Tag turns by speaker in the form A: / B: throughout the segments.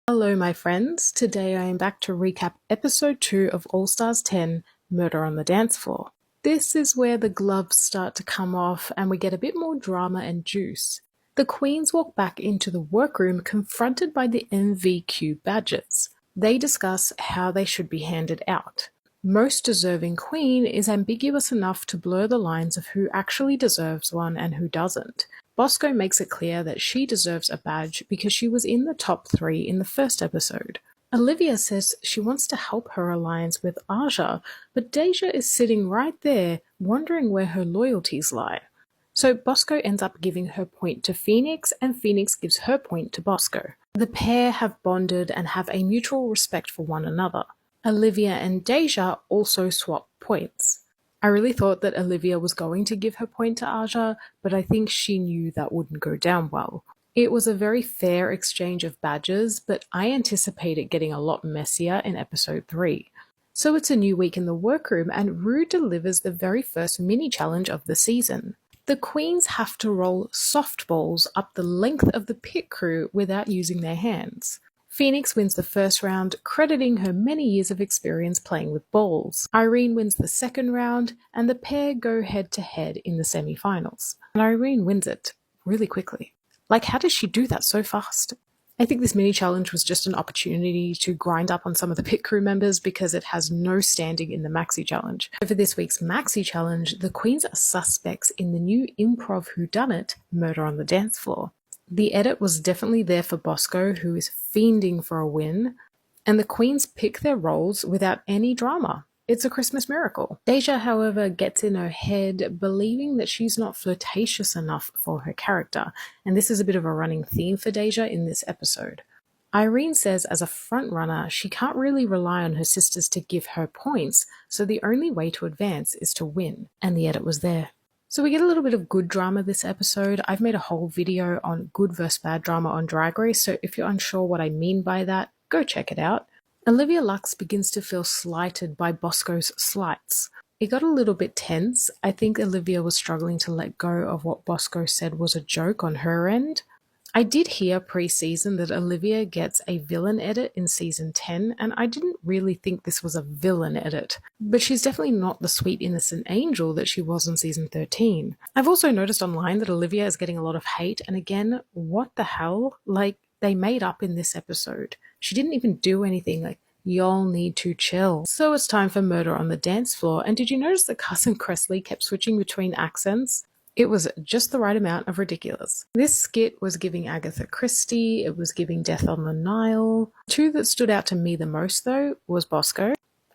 A: Hello, my friends. Today I am back to recap episode 2 of All Stars 10 Murder on the Dance Floor. This is where the gloves start to come off and we get a bit more drama and juice. The queens walk back into the workroom confronted by the MVQ badges. They discuss how they should be handed out. Most deserving queen is ambiguous enough to blur the lines of who actually deserves one and who doesn't. Bosco makes it clear that she deserves a badge because she was in the top 3 in the first episode. Olivia says she wants to help her alliance with Aja, but Deja is sitting right there wondering where her loyalties lie. So Bosco ends up giving her point to Phoenix and Phoenix gives her point to Bosco. The pair have bonded and have a mutual respect for one another. Olivia and Deja also swap points. I really thought that Olivia was going to give her point to Aja, but I think she knew that wouldn't go down well. It was a very fair exchange of badges, but I anticipate it getting a lot messier in episode 3. So it's a new week in the workroom and Rue delivers the very first mini challenge of the season. The queens have to roll softballs up the length of the pit crew without using their hands. Phoenix wins the first round, crediting her many years of experience playing with balls. Irene wins the second round, and the pair go head-to-head in the semi-finals. And Irene wins it really quickly. Like, how does she do that so fast? I think this mini-challenge was just an opportunity to grind up on some of the pit crew members because it has no standing in the maxi challenge. For this week's maxi challenge, the queens are suspects in the new improv whodunit, Murder on the Dance Floor. The edit was definitely there for Bosco, who is fiending for a win, and the queens pick their roles without any drama. It's a Christmas miracle. Deja, however, gets in her head, believing that she's not flirtatious enough for her character, and this is a bit of a running theme for Deja in this episode. Irene says as a frontrunner, she can't really rely on her sisters to give her points, so the only way to advance is to win, and the edit was there. So we get a little bit of good drama this episode. I've made a whole video on good versus bad drama on Drag Race, so if you're unsure what I mean by that, go check it out. Olivia Lux begins to feel slighted by Bosco's slights. It got a little bit tense. I think Olivia was struggling to let go of what Bosco said was a joke on her end. I did hear pre-season that Olivia gets a villain edit in season 10, and I didn't really think this was a villain edit. But she's definitely not the sweet innocent angel that she was in season 13. I've also noticed online that Olivia is getting a lot of hate, and again, what the hell? Like, they made up in this episode. She didn't even do anything. Like, y'all need to chill. So it's time for Murder on the Dance Floor, and did you notice that Cousin Cressley kept switching between accents? It was just the right amount of ridiculous. This skit was giving Agatha Christie, it was giving Death on the Nile. Two that stood out to me the most, though, was Bosco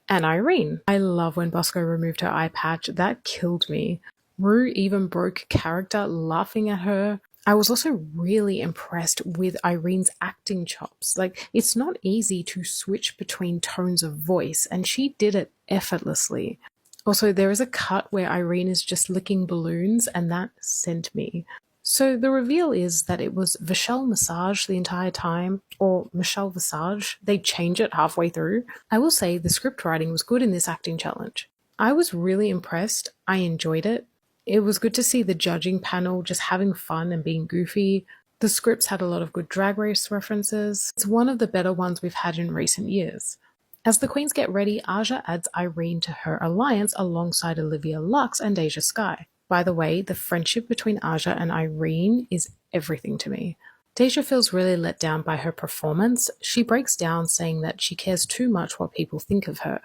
A: and Irene. I love when Bosco removed her eye patch. That killed me. Rue even broke character laughing at her. I was also really impressed with Irene's acting chops. Like, it's not easy to switch between tones of voice, and she did it effortlessly. Also, there is a cut where Irene is just licking balloons, and that sent me. So the reveal is that it was Vachel Massage the entire time, or Michelle Visage. They change it halfway through. I will say the script writing was good in this acting challenge. I was really impressed. I enjoyed it. It was good to see the judging panel just having fun and being goofy. The scripts had a lot of good Drag Race references. It's one of the better ones we've had in recent years. As the queens get ready, Aja adds Irene to her alliance alongside Olivia Lux and Deja Skye. By the way, the friendship between Aja and Irene is everything to me. Deja feels really let down by her performance. She breaks down saying that she cares too much what people think of her,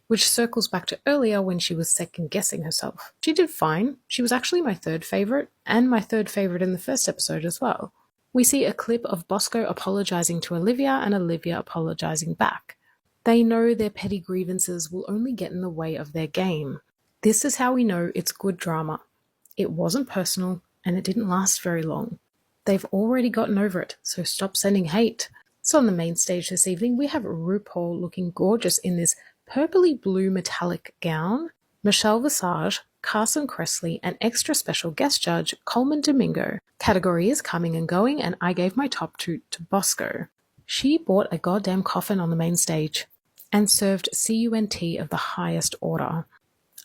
A: which circles back to earlier when she was second-guessing herself. She did fine. She was actually my third favourite, and my third favourite in the first episode as well. We see a clip of Bosco apologising to Olivia and Olivia apologising back. They know their petty grievances will only get in the way of their game. This is how we know it's good drama. It wasn't personal, and it didn't last very long. They've already gotten over it, so stop sending hate. So on the main stage this evening, we have RuPaul looking gorgeous in this purpley blue metallic gown, Michelle Visage, Carson Cressley, and extra special guest judge Coleman Domingo. Category is coming and going, and I gave my top 2 to Bosco. She bought a goddamn coffin on the main stage and served CUNT of the highest order.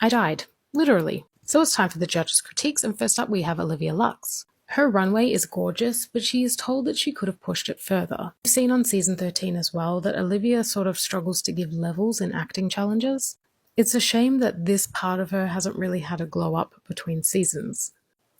A: I died, literally. So it's time for the judges' critiques, and first up we have Olivia Lux. Her runway is gorgeous, but she is told that she could have pushed it further. We've seen on season 13 as well that Olivia sort of struggles to give levels in acting challenges. It's a shame that this part of her hasn't really had a glow up between seasons.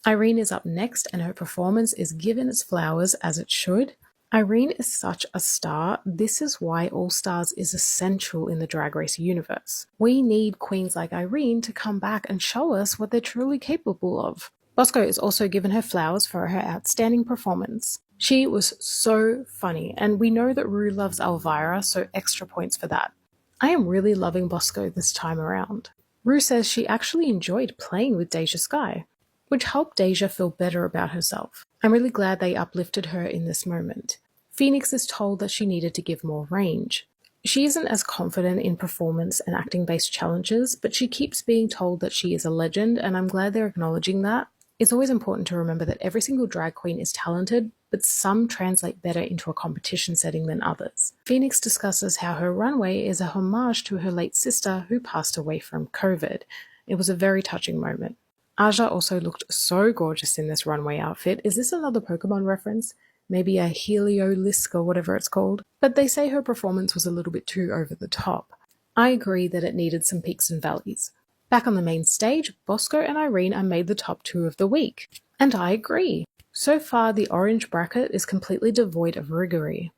A: Irene is up next and her performance is given its flowers as it should. Irene is such a star. This is why All Stars is essential in the Drag Race universe. We need queens like Irene to come back and show us what they're truly capable of. Bosco is also given her flowers for her outstanding performance. She was so funny, and we know that Rue loves Elvira, so extra points for that. I am really loving Bosco this time around. Rue says she actually enjoyed playing with Deja Skye, which helped Deja feel better about herself. I'm really glad they uplifted her in this moment. Phoenix is told that she needed to give more range. She isn't as confident in performance and acting-based challenges, but she keeps being told that she is a legend, and I'm glad they're acknowledging that. It's always important to remember that every single drag queen is talented, but some translate better into a competition setting than others. Phoenix discusses how her runway is a homage to her late sister who passed away from COVID. It was a very touching moment. Aja also looked so gorgeous in this runway outfit. Is this another Pokemon reference? Maybe a Heliolisk or whatever it's called? But they say her performance was a little bit too over the top. I agree that it needed some peaks and valleys. Back on the main stage, Bosco and Irene are made the top two of the week. And I agree. So far, the orange bracket is completely devoid of riggery.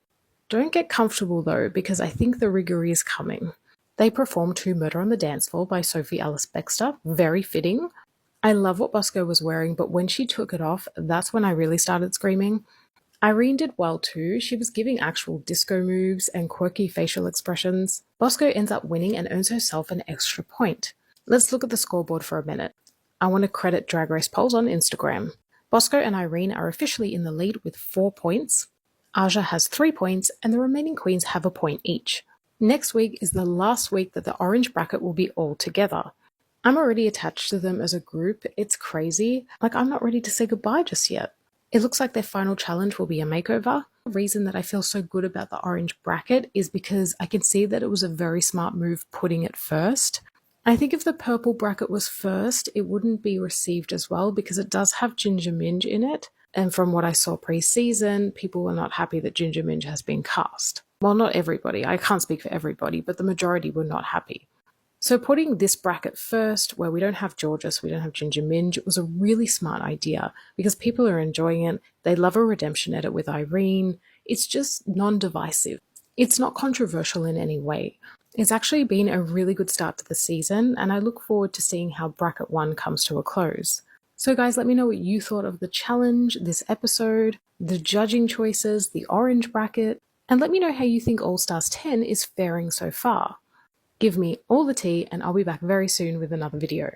A: Don't get comfortable though, because I think the riggery is coming. They performed to Murder on the Dance Floor by Sophie Alice Bextor, very fitting. I love what Bosco was wearing, but when she took it off, that's when I really started screaming. Irene did well too. She was giving actual disco moves and quirky facial expressions. Bosco ends up winning and earns herself an extra point. Let's look at the scoreboard for a minute. I want to credit Drag Race polls on Instagram. Bosco and Irene are officially in the lead with 4 points. Aja has 3 points, and the remaining queens have a point each. Next week is the last week that the orange bracket will be all together. I'm already attached to them as a group. It's crazy. I'm not ready to say goodbye just yet. It looks like their final challenge will be a makeover. The reason that I feel so good about the orange bracket is because I can see that it was a very smart move putting it first. I think if the purple bracket was first, it wouldn't be received as well because it does have Ginger Minj in it. And from what I saw pre-season, people were not happy that Ginger Minj has been cast. Well, not everybody. I can't speak for everybody, but the majority were not happy. So putting this bracket first, where we don't have Georges, we don't have Ginger Minj, was a really smart idea because people are enjoying it. They love a redemption edit with Irene. It's just non-divisive. It's not controversial in any way. It's actually been a really good start to the season, and I look forward to seeing how Bracket 1 comes to a close. So guys, let me know what you thought of the challenge, this episode, the judging choices, the orange bracket, and let me know how you think All Stars 10 is faring so far. Give me all the tea, and I'll be back very soon with another video.